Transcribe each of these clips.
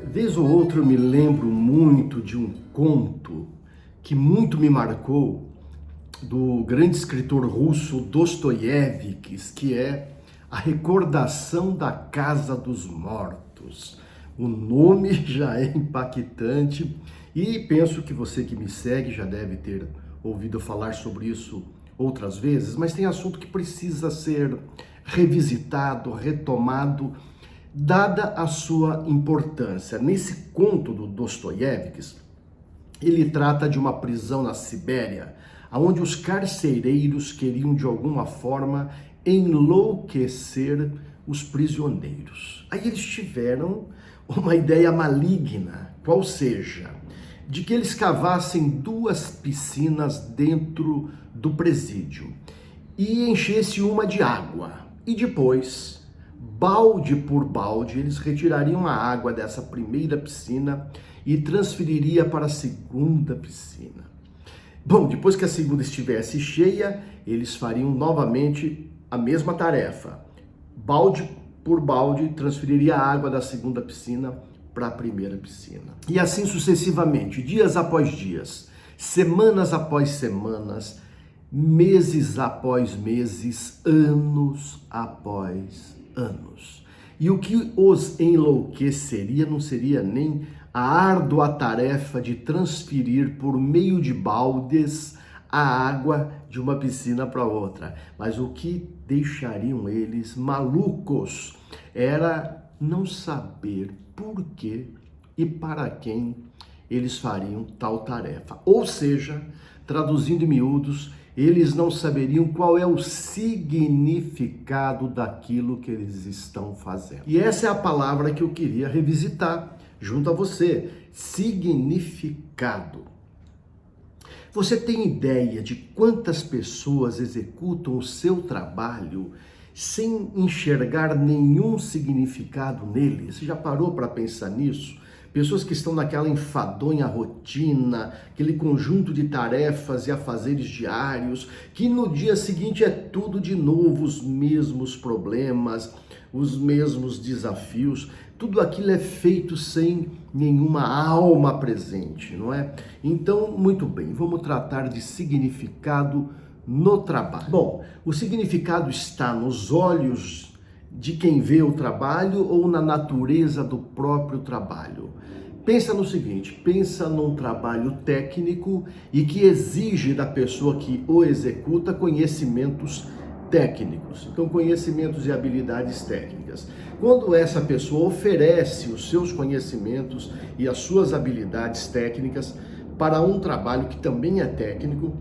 Vez ou outra eu me lembro muito de um conto que muito me marcou, do grande escritor russo Dostoiévski, que é A Recordação da Casa dos Mortos. O nome já é impactante e penso que você que me segue já deve ter ouvido falar sobre isso outras vezes, mas tem assunto que precisa ser revisitado, retomado, dada a sua importância. Nesse conto do Dostoiévski, ele trata de uma prisão na Sibéria, onde os carcereiros queriam de alguma forma enlouquecer os prisioneiros. Aí eles tiveram uma ideia maligna, qual seja, de que eles cavassem 2 piscinas dentro do presídio e enchesse uma de água. E depois, balde por balde, eles retirariam a água dessa primeira piscina e transferiria para a segunda piscina. Bom, depois que a segunda estivesse cheia, eles fariam novamente a mesma tarefa. Balde por balde, transferiria a água da segunda piscina para a primeira piscina. E assim sucessivamente, dias após dias, semanas após semanas, meses após meses, anos após anos. E o que os enlouqueceria não seria nem a árdua tarefa de transferir por meio de baldes a água de uma piscina para outra, mas o que deixariam eles malucos era não saber por que e para quem eles fariam tal tarefa. Ou seja, traduzindo em miúdos, eles não saberiam qual é o significado daquilo que eles estão fazendo. E essa é a palavra que eu queria revisitar junto a você: significado. Você tem ideia de quantas pessoas executam o seu trabalho sem enxergar nenhum significado nele? Você já parou para pensar nisso? Pessoas que estão naquela enfadonha rotina, aquele conjunto de tarefas e afazeres diários, que no dia seguinte é tudo de novo, os mesmos problemas, os mesmos desafios. Tudo aquilo é feito sem nenhuma alma presente, não é? Então, muito bem, vamos tratar de significado no trabalho. Bom, o significado está nos olhos de quem vê o trabalho ou na natureza do próprio trabalho? Pensa no seguinte, pensa num trabalho técnico e que exige da pessoa que o executa conhecimentos técnicos. Então, conhecimentos e habilidades técnicas. Quando essa pessoa oferece os seus conhecimentos e as suas habilidades técnicas para um trabalho que também é técnico,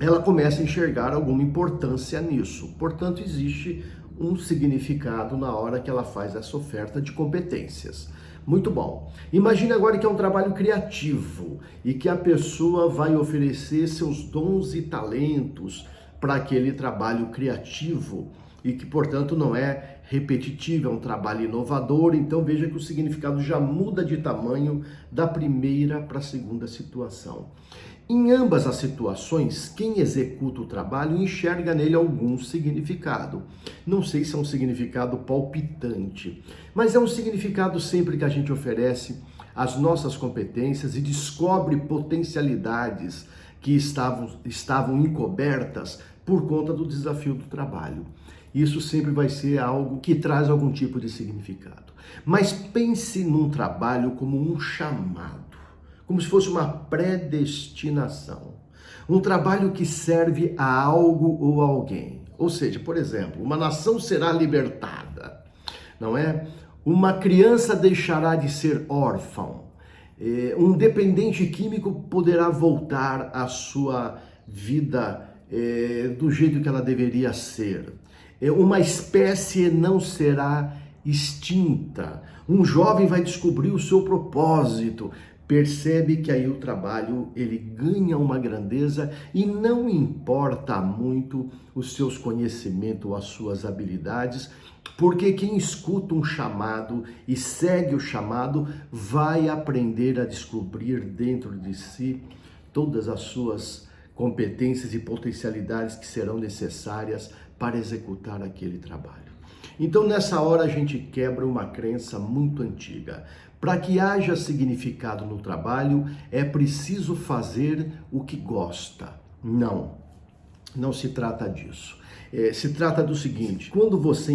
ela começa a enxergar alguma importância nisso. Portanto, existe um significado na hora que ela faz essa oferta de competências. Muito bom. Imagine agora que é um trabalho criativo e que a pessoa vai oferecer seus dons e talentos para aquele trabalho criativo e que, portanto, não é repetitivo, é um trabalho inovador. Então veja que o significado já muda de tamanho da primeira para a segunda situação. Em ambas as situações, quem executa o trabalho enxerga nele algum significado. Não sei se é um significado palpitante, mas é um significado sempre que a gente oferece as nossas competências e descobre potencialidades que estavam encobertas por conta do desafio do trabalho. Isso sempre vai ser algo que traz algum tipo de significado. Mas pense num trabalho como um chamado, como se fosse uma predestinação. Um trabalho que serve a algo ou a alguém. Ou seja, por exemplo, uma nação será libertada, não é? Uma criança deixará de ser órfão. Um dependente químico poderá voltar à sua vida do jeito que ela deveria ser. Uma espécie não será extinta. Um jovem vai descobrir o seu propósito. Percebe que aí o trabalho ele ganha uma grandeza e não importa muito os seus conhecimentos ou as suas habilidades, porque quem escuta um chamado e segue o chamado vai aprender a descobrir dentro de si todas as suas competências e potencialidades que serão necessárias para executar aquele trabalho. Então, nessa hora, a gente quebra uma crença muito antiga. Para que haja significado no trabalho, é preciso fazer o que gosta. Não se trata disso. Se trata do seguinte: quando você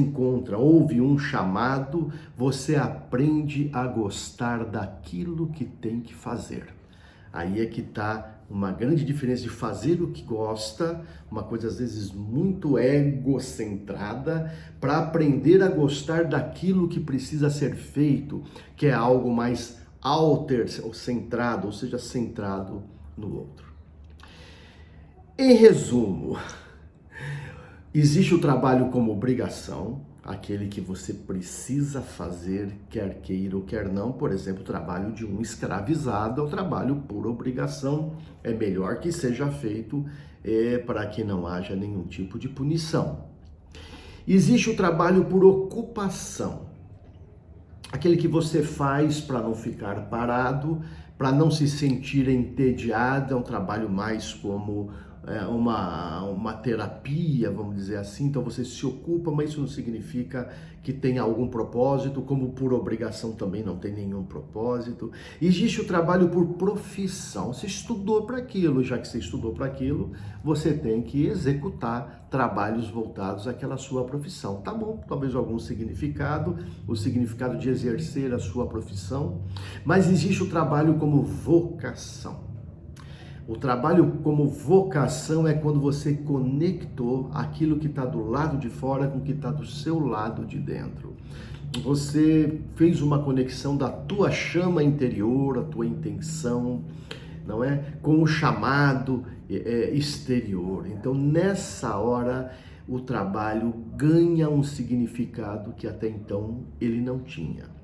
ouve um chamado, você aprende a gostar daquilo que tem que fazer. Aí é que está uma grande diferença de fazer o que gosta, uma coisa às vezes muito egocentrada, para aprender a gostar daquilo que precisa ser feito, que é algo mais centrado, ou seja, centrado no outro. Em resumo, existe o trabalho como obrigação, aquele que você precisa fazer, quer queira ou quer não. Por exemplo, o trabalho de um escravizado é o trabalho por obrigação. É melhor que seja feito para que não haja nenhum tipo de punição. Existe o trabalho por ocupação, aquele que você faz para não ficar parado, para não se sentir entediado. É um trabalho mais como uma terapia, vamos dizer assim. Então você se ocupa, mas isso não significa que tenha algum propósito, como por obrigação também não tem nenhum propósito. Existe o trabalho por profissão. Você estudou para aquilo, já que você estudou para aquilo, você tem que executar trabalhos voltados àquela sua profissão. Tá bom, talvez algum significado, o significado de exercer a sua profissão, mas existe o trabalho como vocação. O trabalho como vocação é quando você conectou aquilo que está do lado de fora com o que está do seu lado de dentro. Você fez uma conexão da tua chama interior, a tua intenção, não é? Com o chamado exterior. Então, nessa hora, o trabalho ganha um significado que até então ele não tinha.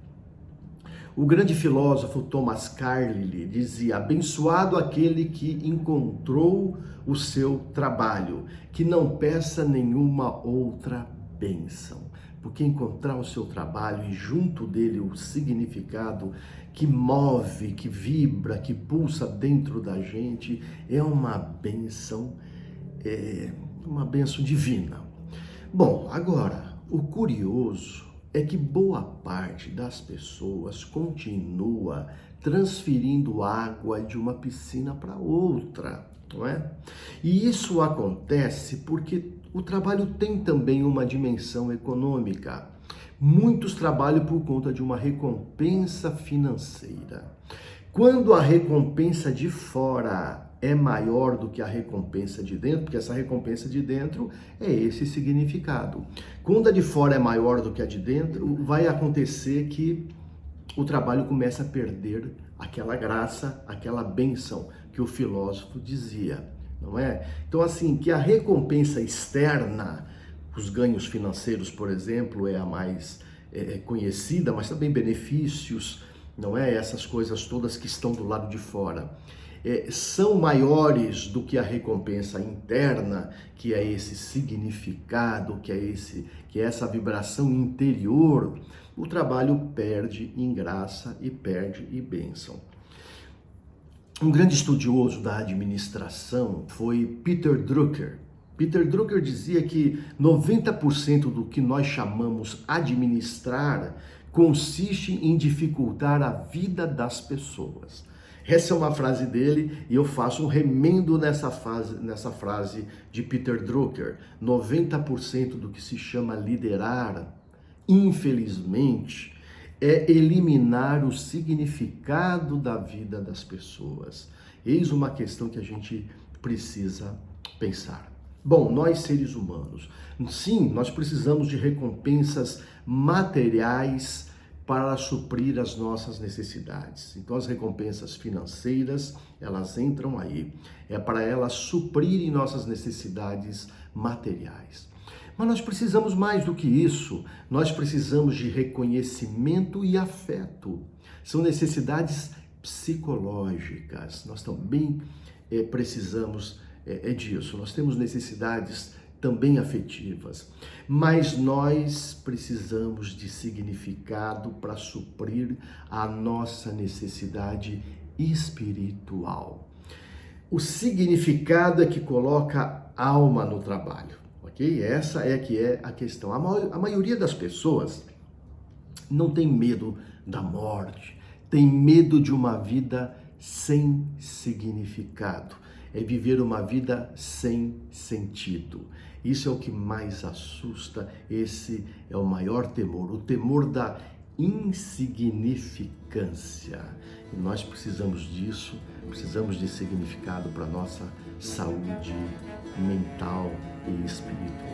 O grande filósofo Thomas Carlyle dizia: abençoado aquele que encontrou o seu trabalho, que não peça nenhuma outra bênção. Porque encontrar o seu trabalho e junto dele o significado que move, que vibra, que pulsa dentro da gente, é uma bênção divina. Bom, agora, o curioso é que boa parte das pessoas continua transferindo água de uma piscina para outra, não é? E isso acontece porque o trabalho tem também uma dimensão econômica. Muitos trabalham por conta de uma recompensa financeira. Quando a recompensa de fora é maior do que a recompensa de dentro, porque essa recompensa de dentro é esse significado. Quando a de fora é maior do que a de dentro, vai acontecer que o trabalho começa a perder aquela graça, aquela bênção que o filósofo dizia, não é? Então, assim, que a recompensa externa, os ganhos financeiros, por exemplo, é a mais conhecida, mas também benefícios, não é? Essas coisas todas que estão do lado de fora. São maiores do que a recompensa interna, que é esse significado, que é essa vibração interior. O trabalho perde em graça e perde em bênção. Um grande estudioso da administração foi Peter Drucker. Peter Drucker dizia que 90% do que nós chamamos administrar consiste em dificultar a vida das pessoas. Essa é uma frase dele e eu faço um remendo nessa frase de Peter Drucker. 90% do que se chama liderar, infelizmente, é eliminar o significado da vida das pessoas. Eis uma questão que a gente precisa pensar. Bom, nós seres humanos, sim, nós precisamos de recompensas materiais para suprir as nossas necessidades. Então as recompensas financeiras, elas entram aí. É para elas suprirem nossas necessidades materiais. Mas nós precisamos mais do que isso. Nós precisamos de reconhecimento e afeto. São necessidades psicológicas. Nós também precisamos disso. Nós temos necessidades também afetivas, mas nós precisamos de significado para suprir a nossa necessidade espiritual. O significado é que coloca alma no trabalho, ok? ok? Essa é que é a questão. A maioria das pessoas não tem medo da morte, tem medo de uma vida sem significado, é viver uma vida sem sentido. Isso é o que mais assusta, esse é o maior temor, o temor da insignificância. E nós precisamos disso, precisamos de significado para a nossa saúde mental e espiritual.